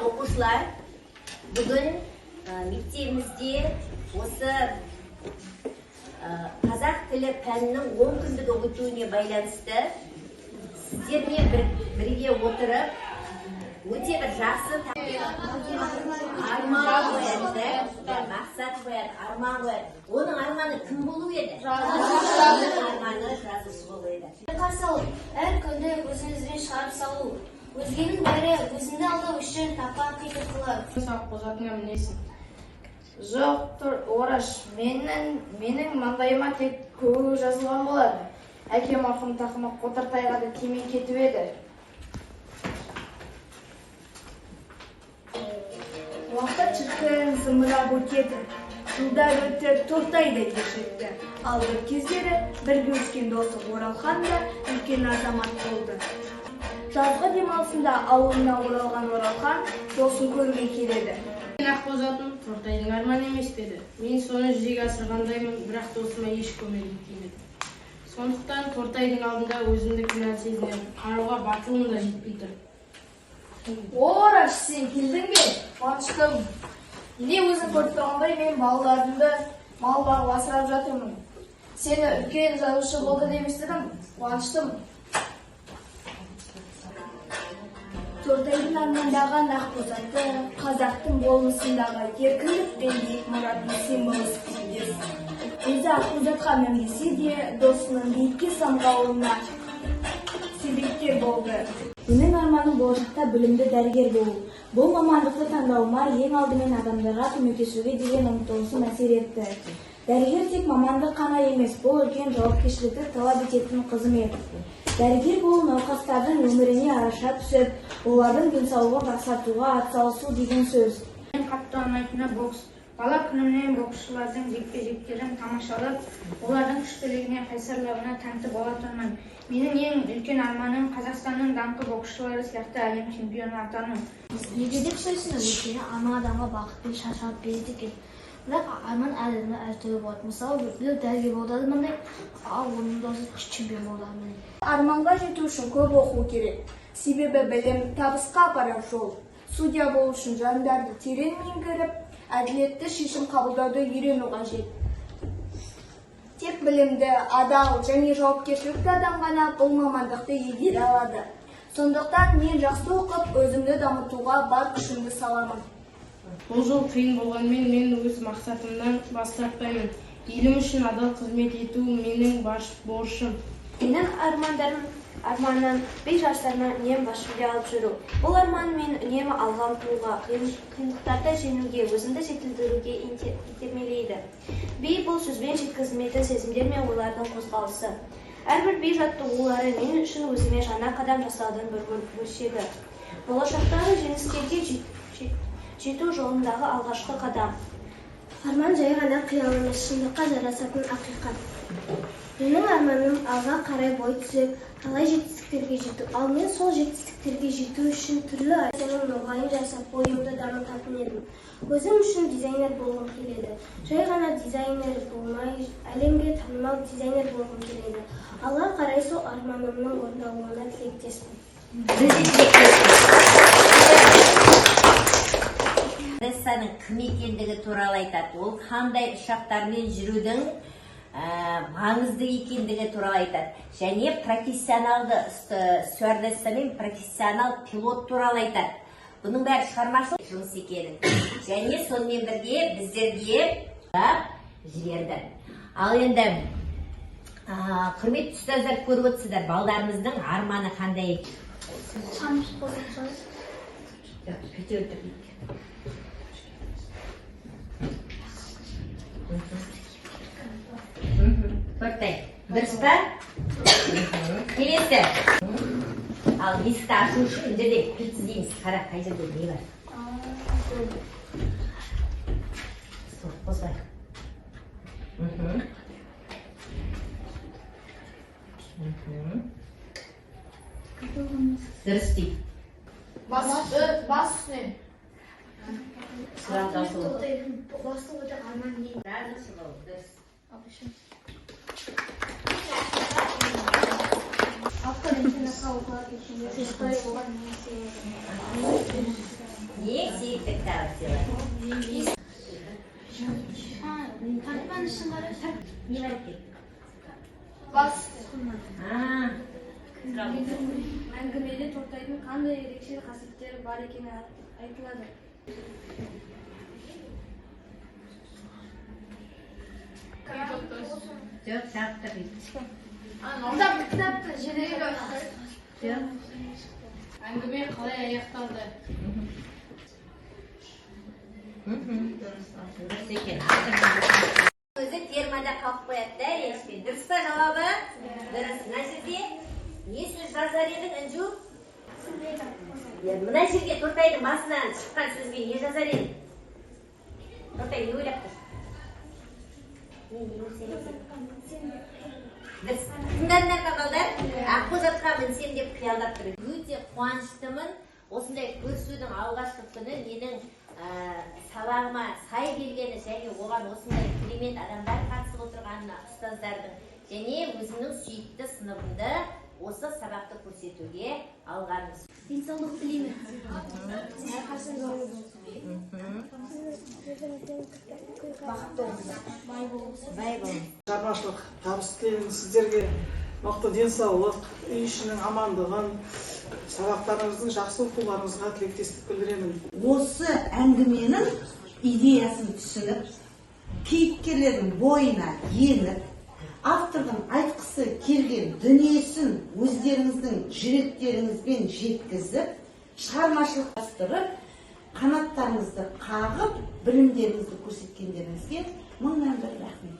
оқушылар, бүгін мектебімізде осы қазақ тілі пәнінің 10 күндік өтуіне байланысты сіздермен бірге отырып, өте бір жақсы арман қояды, мақсат қояды, арман қояды. Оның арманы кім болу еді? Арманы жазушы болу еді. Қарсы алу, әр күнді өзіңізбен шығарып салу. Өзгенің бәрі өзіңді алдау үшін тапқан қитық қылар. Сақ қозатыңа мінесің. Жоқ, Ораш, менің маңдайыма тек көгі жазылған болады. Әкем марқұм тақымы Қотартайға да тимей кетіп еді. Уақыт шіркін зымырап өтеді. Жылдар өтті, Тортай да кешікті. Ал бір кездері бірге өскен досы Оралхан да үлкен азамат болды. Жазғы демалысында ауылына оралған Оралхан досын көруге келеді. Ақбозатым Тортайдың арманы емес педі. Мен соны жүзеге асырғандаймын, бірақ досыма еш көмегі тимеді. Сондықтан Тортайдың алдында өзімді кінәлі сезінемін. Қаруға батылым да жетпей тұр. Ораш, сен келдің бе? Қуаныштым. Не өзің көріп тұрғандай мен балаларымды мал бағып асырап жатырмын. Сені үлкен жазушы болды деп естідім. Қуаныштым. Тортайдың армандаған Ақбозаты қазақтың болмысындағы еркіндік пен биік мұраттың символы іспеттес. Өзі Ақбозатқа мінбесе де досының биікке самғауына себепкер болды. Менің арманым болашақта білімді дәрігер болу. Бұл мамандықты таңдауыма ең алдымен адамдарға көмектесуге деген ұмтылысым әсер етті. Дәрігер тек мамандық қана емес, бұл үлкен жауапкершілікті талап ететін қызмет. Дәрігер болу науқастардың өміріне араша түсіп, олардың денсаулығын жақсартуға атсалысу деген сөз. Мен қатты ұнайтыны бокс. Бала күнімнен боксшылардың жекпе-жектерін тамашалап, олардың күштілігіне, қайсарлығына тәнті болатынмын. Менің ең үлкен арманым Қазақстанның даңқты боксшылары сияқты әлем чемпионы атану. Неге деп сөйлесің? Өйткені арман адамға бақыт пен шаршап береді екен. Бірақ арман әрдайым әртүрлі болады. Мысалы, біреу дәрігер болады мындай, ал оның досы чемпион болады мындай. Арманға жету үшін көп оқу керек. Себебі білім табысқа апарар жол. Судья болу үшін жандарды терең меңгеріп, әділетті шешім қабылдауды үйрену қажет. Тек білімді, адал және жауапкершілікті адам ғана бұл мамандықты игере алады. Сондықтан мен жақсы оқып, өзімді дамытуға бар күшімді саламын. Бұл жол қиын болғанмен мен өз мақсатымнан бас тартпаймын. Елім үшін адал қызмет ету менің борышым. Менің арманым 5 жастарына үнемі бас жүлде алып жүру. Бұл арман мен үнемі алға ұмтылуға, қиындықтарды жеңуге, өзімді жетілдіруге итермелейді. Би бұл сөзбен жеткізілмейтін сезімдер мен ойлардың қозғалысы. Әрбір би жаттығулары мен үшін өзіме жаңа қадам жасаудың бір бөлшегі. Болашақтағы жеңістерге жету жолындағы алғашқы қадам. Арман жай ғана қиял емес, шындыққа жарасатын ақиқат. Менің арманым алға қарай бой түзеп, талай жетістіктерге жету. Ал мен сол жетістіктерге жету үшін түрлі әдемі мұғайын жасап, ойымды дамытатын едім. Өзім үшін дизайнер болғым келеді. Жай ғана дизайнер болмай, әлемге танымал дизайнер болғым келеді. Алға қарай сол арманымның орындалуына тілектеспін. Стюардессаның кім екендігі туралы айтады. Ол қандай ұшақтармен жүрудің маңызды екендігі туралы айтады. Және профессионалды стюардесса мен профессионал пилот туралы айтады. Бұның бәрі шығармашылық жұмыс екенін. Және сонымен бірге біздерге жіберді. Ал енді құрметті ұстаздар, көріп отырсыздар, балдарымыздың арманы қандай? Шамшы қозықшыз. Тортай, дұрыс па? Келесі. Ал есікті ашу үшін мына жерде кілтсіз дейміз. Қара, қай жерде не бар? Сол, қозғай. Дұрыс дейді. Бас үстіне. Сұрақ дауысы болды. Басты өте арман дейді. Жазушы болды, дұрыс. Авторларына қауқар кешенде ең сүйікті кітабын сыйлады. Таныман үшін қараса. Не бар екен? Бас. Әңгімеде Тортайдың қандай ерекше қасиеттері бар екені айтылады. Жоқ, жаптық. Кітапты жедел Жоқ. Әңгіме қалай аяқталды? Дұрыс екен. Өзі термада қалып қояды да, речпен. Дұрыс па жауабы? Дұрыс. Мына жерде не сөз жазар едің, Інжу? Мына жерге Тортайдың басынан шыққан сөзбен не жазар едің? Тортай, не ойлап тұр? Дұрыс. Тыңдадыңдар ма балдар? Аққу жатқа мінсем деп қиялдап тұр. Өте қуаныштымын. Осындай көрісудің алғашқы күні менің сабағыма сай келгені және оған осындай керемет адамдар қатысып отырғанына ұстаздардың және өзімнің сүйікті сыныбымды осы сабақты көрсетуге алғанымыз. денсаулық тілеймін. Бай бол. Шығармашылық табыс тілеймін сіздерге, мықты денсаулық, үй ішінің амандығын, сабақтарыңыздың жақсы оқуларыңызға тілектестік білдіремін. Осы әңгіменің идеясын түсініп, кейіпкерлердің бойына еніп, автордың айтқысы келген дүниесін өздеріңіздің жүректеріңізбен жеткізіп, шығармашылық бастырып, қанаттарыңызды қағып, білімдеріңізді көрсеткендеріңізге мыңнан бір рахмет.